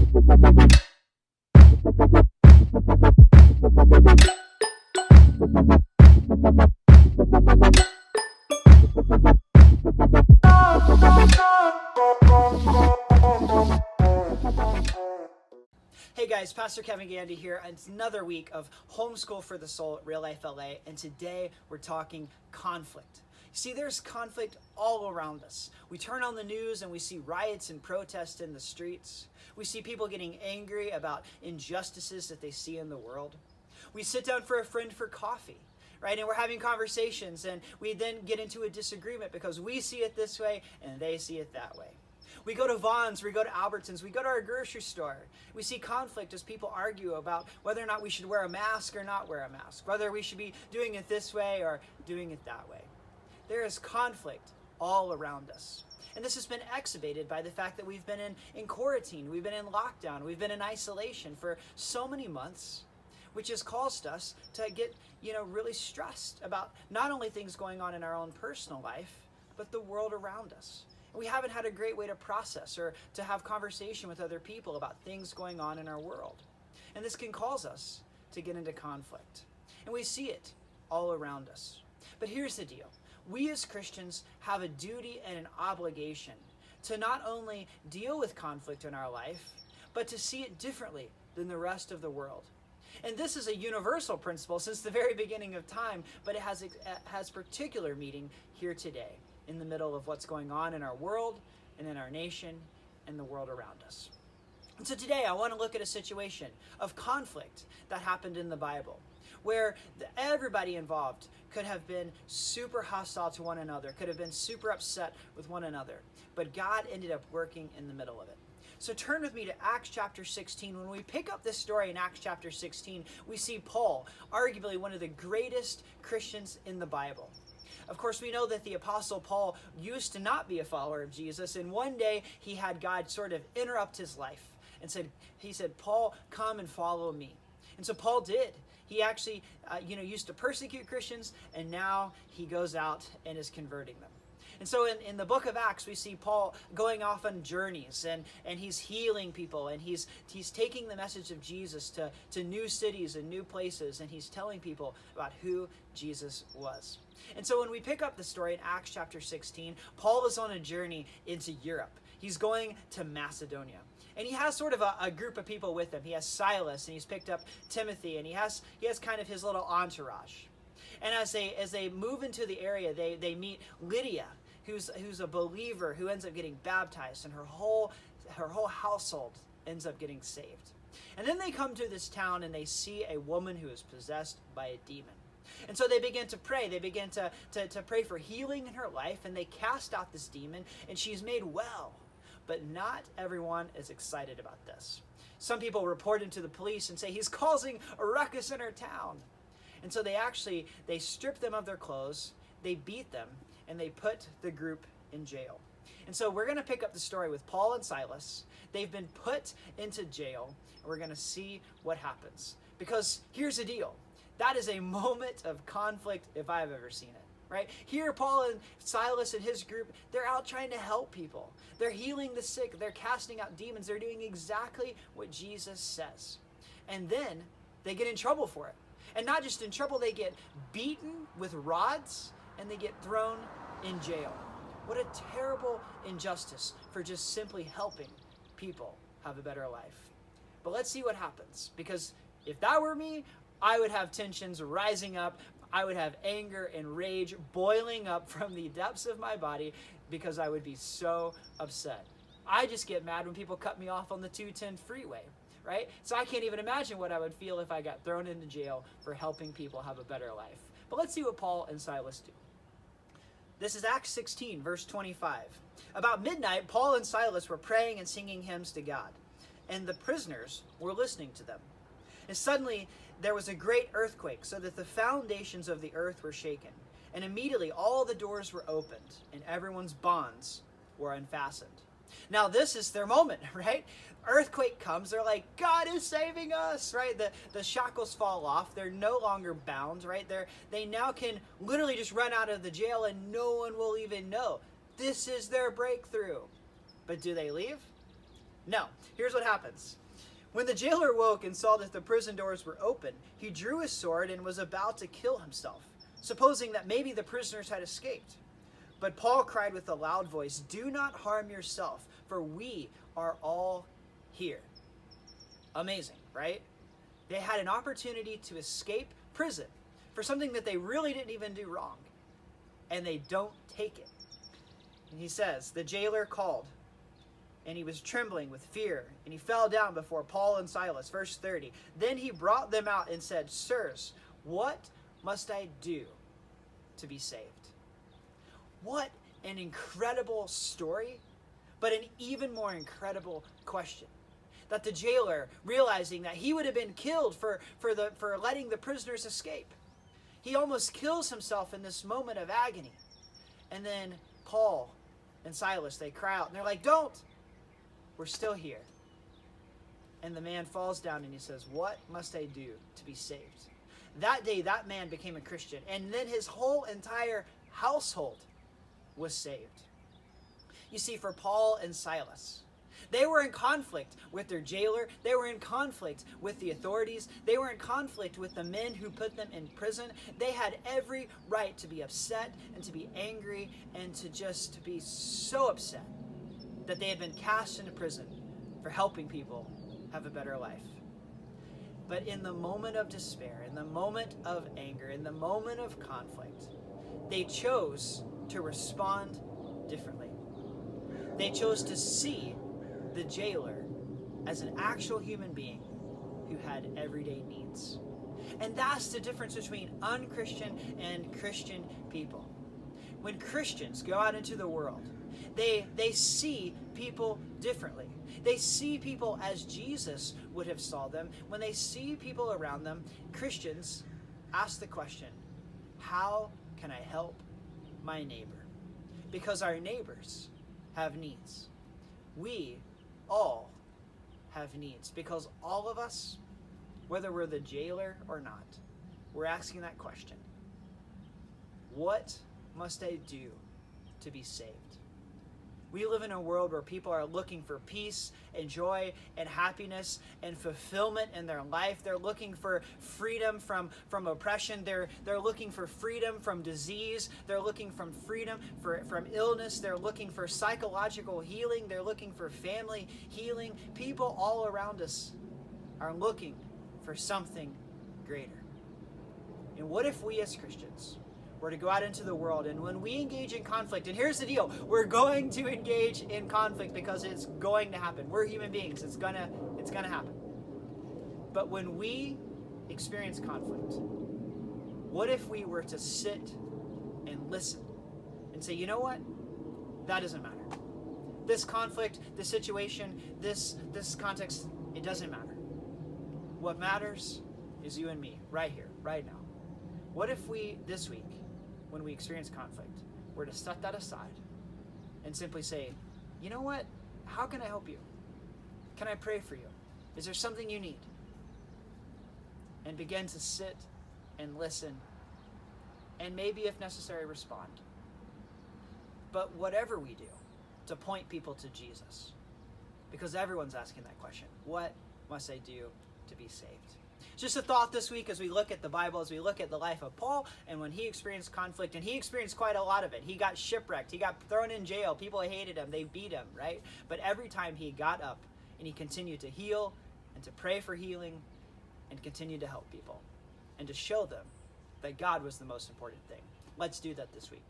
Hey guys, Pastor Kevin Gandy here, and it's another week of Homeschool for the Soul at Real Life LA, and today we're talking conflict. See, there's conflict all around us. We turn on the news and we see riots and protests in the streets. We see people getting angry about injustices that they see in the world. We sit down for a friend for coffee, right? And we're having conversations, and we then get into a disagreement because we see it this way and they see it that way. We go to Vons, we go to Albertsons, we go to our grocery store. We see conflict as people argue about whether or not we should wear a mask or not wear a mask, whether we should be doing it this way or doing it that way. There is conflict all around us. And this has been exacerbated by the fact that we've been in quarantine, we've been in lockdown, we've been in isolation for so many months, which has caused us to get, really stressed about not only things going on in our own personal life, but the world around us. We haven't had a great way to process or to have conversation with other people about things going on in our world. And this can cause us to get into conflict. And we see it all around us. But here's the deal. We as Christians have a duty and an obligation to not only deal with conflict in our life, but to see it differently than the rest of the world. And this is a universal principle since the very beginning of time, but it has particular meaning here today, in the middle of what's going on in our world and in our nation and the world around us. And so today I want to look at a situation of conflict that happened in the Bible, where everybody involved could have been super hostile to one another, could have been super upset with one another, but God ended up working in the middle of it. So turn with me to Acts chapter 16. When we pick up this story in Acts chapter 16, we see Paul, arguably one of the greatest Christians in the Bible. Of course, we know that the Apostle Paul used to not be a follower of Jesus, and one day he had God sort of interrupt his life and he said, Paul, come and follow me. And so Paul did. He actually, used to persecute Christians, and now he goes out and is converting them. And so in the book of Acts, we see Paul going off on journeys, and he's healing people, and he's taking the message of Jesus to new cities and new places, and he's telling people about who Jesus was. And so when we pick up the story in Acts chapter 16, Paul is on a journey into Europe. He's going to Macedonia. And he has sort of a group of people with him. He has Silas, and he's picked up Timothy, and he has kind of his little entourage. And as they move into the area, they meet Lydia, who's a believer who ends up getting baptized, and her whole household ends up getting saved. And then they come to this town and they see a woman who is possessed by a demon. And so they begin to pray. They begin to pray for healing in her life, and they cast out this demon, and she's made well. But not everyone is excited about this. Some people report him to the police and say he's causing a ruckus in our town. And so they strip them of their clothes, they beat them, and they put the group in jail. And so we're going to pick up the story with Paul and Silas. They've been put into jail, and we're going to see what happens. Because here's the deal. That is a moment of conflict if I've ever seen it, right? Here, Paul and Silas and his group, they're out trying to help people. They're healing the sick. They're casting out demons. They're doing exactly what Jesus says. And then they get in trouble for it. And not just in trouble, they get beaten with rods, and they get thrown in jail. What a terrible injustice for just simply helping people have a better life. But let's see what happens, because if that were me, I would have tensions rising up. I would have anger and rage boiling up from the depths of my body because I would be so upset. I just get mad when people cut me off on the 210 freeway, right? So I can't even imagine what I would feel if I got thrown into jail for helping people have a better life. But let's see what Paul and Silas do. This is Acts 16, verse 25. About midnight, Paul and Silas were praying and singing hymns to God, and the prisoners were listening to them. And suddenly there was a great earthquake, so that the foundations of the earth were shaken. And immediately all the doors were opened, and everyone's bonds were unfastened. Now this is their moment, right? Earthquake comes, they're like, God is saving us, right? The shackles fall off, they're no longer bound, right? They now can literally just run out of the jail and no one will even know. This is their breakthrough. But do they leave? No, here's what happens. When the jailer woke and saw that the prison doors were open, he drew his sword and was about to kill himself, supposing that maybe the prisoners had escaped. But Paul cried with a loud voice, "Do not harm yourself, for we are all here." Amazing, right? They had an opportunity to escape prison for something that they really didn't even do wrong, and they don't take it. And he says, the jailer called, and he was trembling with fear, and he fell down before Paul and Silas. Verse 30. Then he brought them out and said, "Sirs, what must I do to be saved?" What an incredible story, but an even more incredible question. That the jailer, realizing that he would have been killed for letting the prisoners escape, he almost kills himself in this moment of agony. And then Paul and Silas, they cry out, and they're like, "Don't! We're still here." And the man falls down and he says, "What must I do to be saved?" That day, that man became a Christian, and then his whole entire household was saved. You see, for Paul and Silas, they were in conflict with their jailer. They were in conflict with the authorities. They were in conflict with the men who put them in prison. They had every right to be upset and to be angry and to just be so upset that they had been cast into prison for helping people have a better life. But in the moment of despair, in the moment of anger, in the moment of conflict, they chose to respond differently. They chose to see the jailer as an actual human being who had everyday needs. And that's the difference between unchristian and Christian people. When Christians go out into the world, they see people differently. They see people as Jesus would have saw them. When they see people around them, Christians ask the question, how can I help my neighbor? Because our neighbors have needs. We all have needs, because all of us, whether we're the jailer or not, we're asking that question. What must I do to be saved? We live in a world where people are looking for peace and joy and happiness and fulfillment in their life. They're looking for freedom from oppression. They're looking for freedom from disease. They're looking for freedom from illness. They're looking for psychological healing. They're looking for family healing. People all around us are looking for something greater. And what if we as Christians were to go out into the world, and when we engage in conflict, and here's the deal, we're going to engage in conflict because it's going to happen. We're human beings. It's gonna happen. But when we experience conflict, what if we were to sit and listen and say, you know what? That doesn't matter. This conflict, this situation, this context, it doesn't matter. What matters is you and me, right here, right now. What if we, this week, when we experience conflict, were to set that aside and simply say, you know what? How can I help you? Can I pray for you? Is there something you need? And begin to sit and listen, and maybe if necessary, respond. But whatever we do, to point people to Jesus. Because everyone's asking that question. What must I do to be saved? Just a thought this week as we look at the Bible, as we look at the life of Paul, and when he experienced conflict, and he experienced quite a lot of it. He got shipwrecked. He got thrown in jail. People hated him. They beat him, right? But every time he got up and he continued to heal and to pray for healing and continue to help people and to show them that God was the most important thing. Let's do that this week.